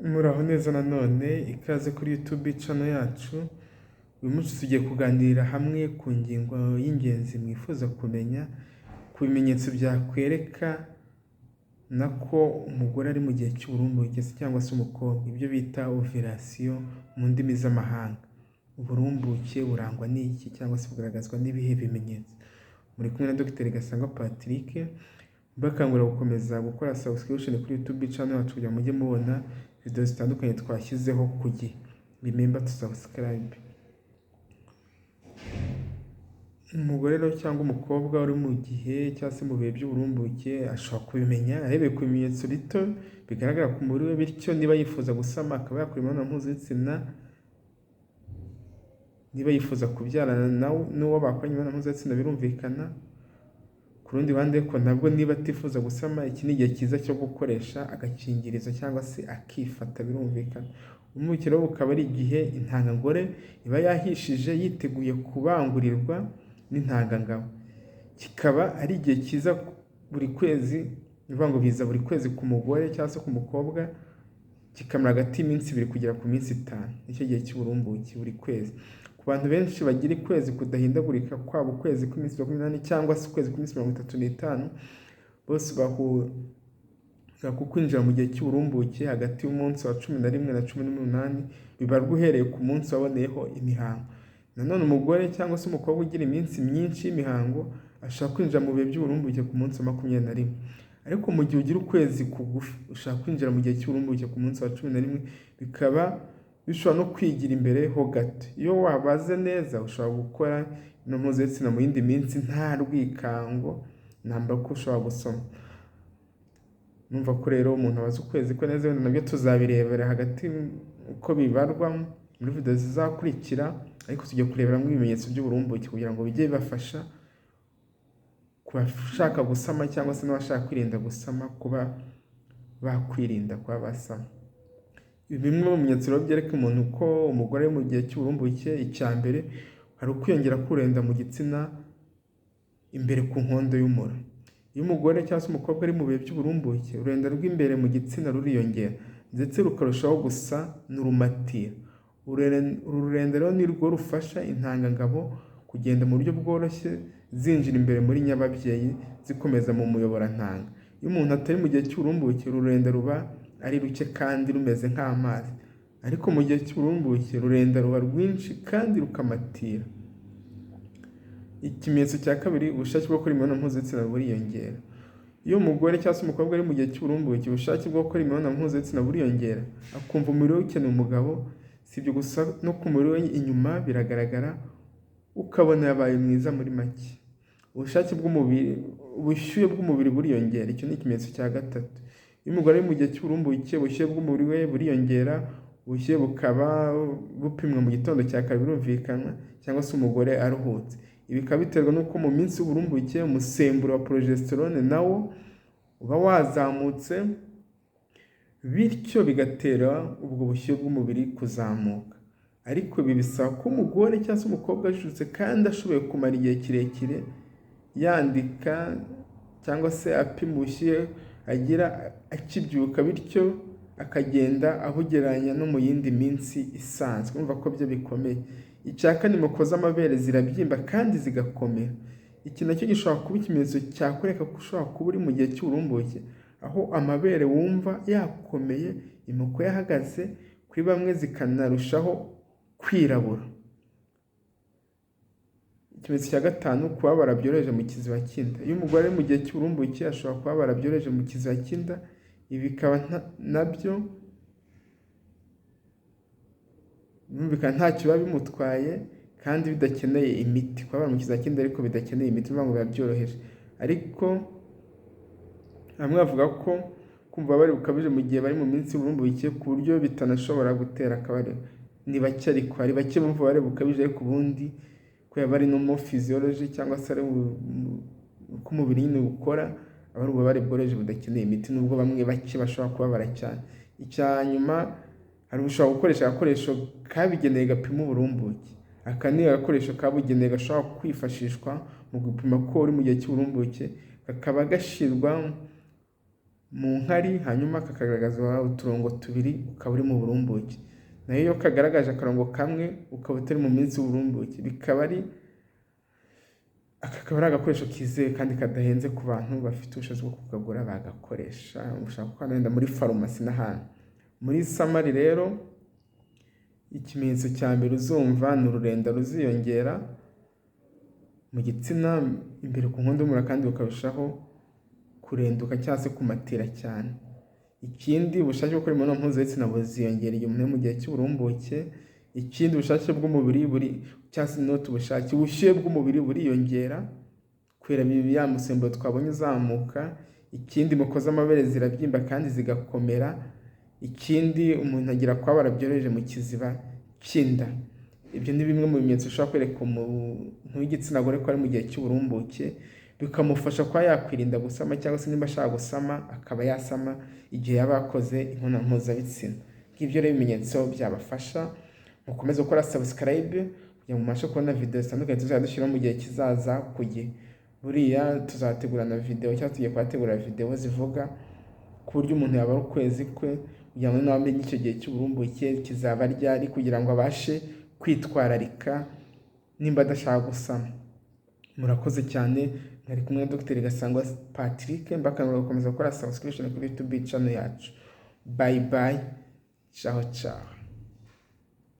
Muraho neza nanone ikaze kuri YouTube channel yacu. Uyu munsi tugiye kuganirira hamwe ku ngingo y'ingenzi mwifuza kumenya ku bimenyetso byakwereka nako umugore ari mu gihe cy'uburumbuke cyangwa se umukobwa, ibyo bita ovulation mu ndimi z'amahanga. Uburumbuke burangwa n'iki cyangwa se bugaragazwa n'ibihe bimenyetso? Muri kumwe na Dr. Gasangwa Patrick, bakangurira gukomeza gukora subscription kuri YouTube channel yacu kugira ngo mujye mubona video zitandukanye twashyizeho ku gihe. Remember to subscribe. Umugore rero cyangwa umukobwa uri mu gihe cyangwa se mu bihe by'uburumbuke ashobora kubimenya arebeye ku bimenyetso bito bigaragara ku mubiri we, bityo niba yifuza gusama akaba yakora imibonano mpuzabitsina, niba yifuza kubyarana n'uwo bakoranye imibonano mpuzabitsina birumvikana. Ku rundi ruhande ko nabwo niba atifuza gusama, iki ni igihe cyiza cyo gukoresha agakingirizo cyangwa se akifata birumvikana. Umubukiro bukaba ari igihe intangangore iba yahishije yiteguye kubangurirwa n'intangangabo. Kikaba ari igihe cyiza buri kwezi, bivuga ngo biza buri kwezi ku mugore cyangwa se ku mukobwa, kikamara hagati y'iminsi 2 kugera ku minsi 5. Nicyo gihe cy'uburumbuke buri kwezi. Ku bantu benshi bagira ukwezi kudahindagurika, kwaba ukwezi kw'iminsi 28 cyangwa se ukwezi kw'iminsi 35, bose bahura ku kwinjira mu gihe cy'uburumbuke hagati y'umunsi wa 11 na 18 bibarwa uhereye ku munsi waboneyeho imihango. Nanone umugore cyangwa se umukobwa ugira iminsi myinshi y'imihango ashaka kwinjira mu bihe by'uburumbuke ku munsi wa 21. Ariko mu gihe ugira ukwezi kugufi ushaka kwinjira mu gihe cy'uburumbuke ku munsi wa 11, bikaba bishobora no kwigira imbere ho gato. Iyo wabaze neza ushobora gukora imibonano mpuzabitsina mu yindi minsi nta rwikango, namba ko ushobora gusoma. Numva ko rero umuntu abaza ukwezi ko neza, wenda nabyo tuzabirebera hagati uko bibarwa muri video zizakurikira, ariko tujya kureberamo ibimenyetso by'uburumbuke kugira ngo bijye bibafasha kubashaka gusama cyangwa se n'abashaka kwirinda gusama kuba bakwirinda kuba basama. Bimwe mu bimenyetso byereka umuntu ko umugore mu gihe cy'uburumbuke, icya mbere hari ukwiyongera kurenda mu gitsina imbere ku nkondo y'umura. Iyo umugore cyangwa se umukobwa ari mu bihe by'uburumbuke, urenda rw'imbere mu gitsina ruriyongera ndetse rukarushaho gusa n'urumatira. Uru rurenda rero ni rwo rufasha intangangabo kugenda mu buryo bworoshye zinjira imbere muri nyababyeyi zikomeza mu muyoborantanga. Iyo umuntu atari mu gihe cy'uburumbuke, uru rurenda ruba ari ruke kandi rumeze nk'amazi, ariko mu gihe cy'uburumbuke rurenda ruba rwinshi kandi rukamatira. Ikimenyetso cya kabiri, ubushake bwo gukora imibonano mpuzabitsina buriyongera. Iyo umugore cyangwa se umukobwa ari mu gihe cy'uburumbuke, ubushake bwo gukora imibonano mpuzabitsina buriyongera, akumva umubiri we ukeneye umugabo. Si ibyo gusa, no ku mubiri we inyuma biragaragara, ukabona yabaye mwiza muri make. Ubushyuhe bw'umubiri buriyongera. Icyo ni ikimenyetso cya gatatu. Iyo umugore ari mu gihe cy'uburumbuke, ubushyuhe bw'umubiri we buriyongera. Ubushyuhe bukaba bupimwa mu gitondo cya kare birumvikana, cyangwa se umugore aruhutse. Ibi bikaba biterwa n'uko mu minsi y'uburumbuke umusemburo wa progesterone nawo uba wazamutse, bityo bigatera ubwo bushyuhe bw'umubiri kuzamuka. Ariko ibi bisaba ko umugore cyangwa se umukobwa ajijutse kandi ashoboye kumara igihe kirekire yandika cyangwa se apima ubushyuhe agira akibyuka, bityo akagenda abugereranya no mu yindi minsi isanzwe. Umva ko byo bikomeye. Icya kane, imoko z'amabere zirabyimba kandi zigakomera. Iki nacyo gishobora kuba ikimenyetso cyakwereka ko ushobora kuba uri mu gihe cy'uburumbuke, aho amabere wumva yakomeye, imoko yahagaze, kuri bamwe zikanarushaho kwirabura. Ikimenyetso cya gatanu, kubabara byoroheje mu kiziba cy'inda. Iyo umugore ari mu gihe cy'uburumbuke ashobora kubabara byoroheje mu kiziba cy'inda. Ibi bikaba nabyo bumvikana ntacyo biba bimutwaye kandi bidakeneye imiti. Kubabara mu kiziba cy'inda ariko bidakeneye imiti, bivuga ngo biba byoroheje. Ariko bamwe bavuga ko kumva ububabare bukabije mu gihe bari mu minsi y'uburumbuke ku buryo bitanashobora gutera akabariro. Ni bake, ariko hari bake bumva ububabare bukabije, ariko ubundi kubera bari no mu physiology cyangwa se ari uko umubiri nyine ukora, aba ari ububabare bworoheje budakeneye imiti, nubwo bamwe bake bashobora kubabara cyane. Icya nyuma, hari ushobora gukoresha agakoresho kabigeneye gapima uburumbuke. Aka ni agakoresho kabugeneye gashobora kwifashishwa mu gupima ko uri mu gihe cy'uburumbuke, kakaba gashyirwa mu nkari, hanyuma kakagaragaza uturongo tubiri ukaba uri mu burumbuke. Nayo iyo kagaragaje akarongo kamwe ukaba utari mu minsi y'uburumbuke, aka kaba ari agakoresho kizewe kandi kadahenze ku bantu bafite ubushobozi bwo kukagura bagakoresha, ushaka kukanda muri farumasi n'ahantu. Muri samari rero, ikimenyetso cya mbere uzumva ni ururenda ruziyongera mu gitsina imbere ku nkondo y'umura, kandi bukarushaho kurenduka cyangwa se kumatira cyane. Ikindi, ubushake bwo gukora imibonano mpuzabitsina buziyongera igihe umuntu ari mu gihe cy'uburumbuke. Ikindi, ubushake bw'umubiri cyangwa se ubushake, ubushyuhe bw'umubiri buriyongera kubera ya musemburo twabonye uzamuka. Ikindi, mukoza amabere zirabyimba kandi zigakomera. Ikindi, umuntu agira kwabara byoroheje mu kiziba cy'inda. Ibyo ni bimwe mu bimenyetso ushobora kwereka umuntu w'igitsina gore ko ari mu gihe cy'uburumbuke, bikamufasha kuba yakwirinda gusama, cyangwa se niba ashaka gusama akaba yasama igihe yaba yakoze imibonano mpuzabitsina. Ngibyo rero ibimenyetso byabafasha. Mukomeze gukora subscribe kugira ngo mubashe kubona video zitandukanye tuzajya dushyiraho mu gihe kizaza ku gihe. Buriya tuzategura na video cyangwa tugiye kuhategura video zivuga ku buryo umuntu yabara ukwezi kwe, kugira ngo nawe amenye icyo gihe cy'uburumbuke kizaba ryari, kugira ngo abashe kwitwararika nimba adashaka gusama. Murakoze cyane, mwari kumwe na Dr. Gasangwa Patrick, mbakangurira gukomeza gukora subscription kuri YouTube channel yacu. Bye bye, ciao ciao.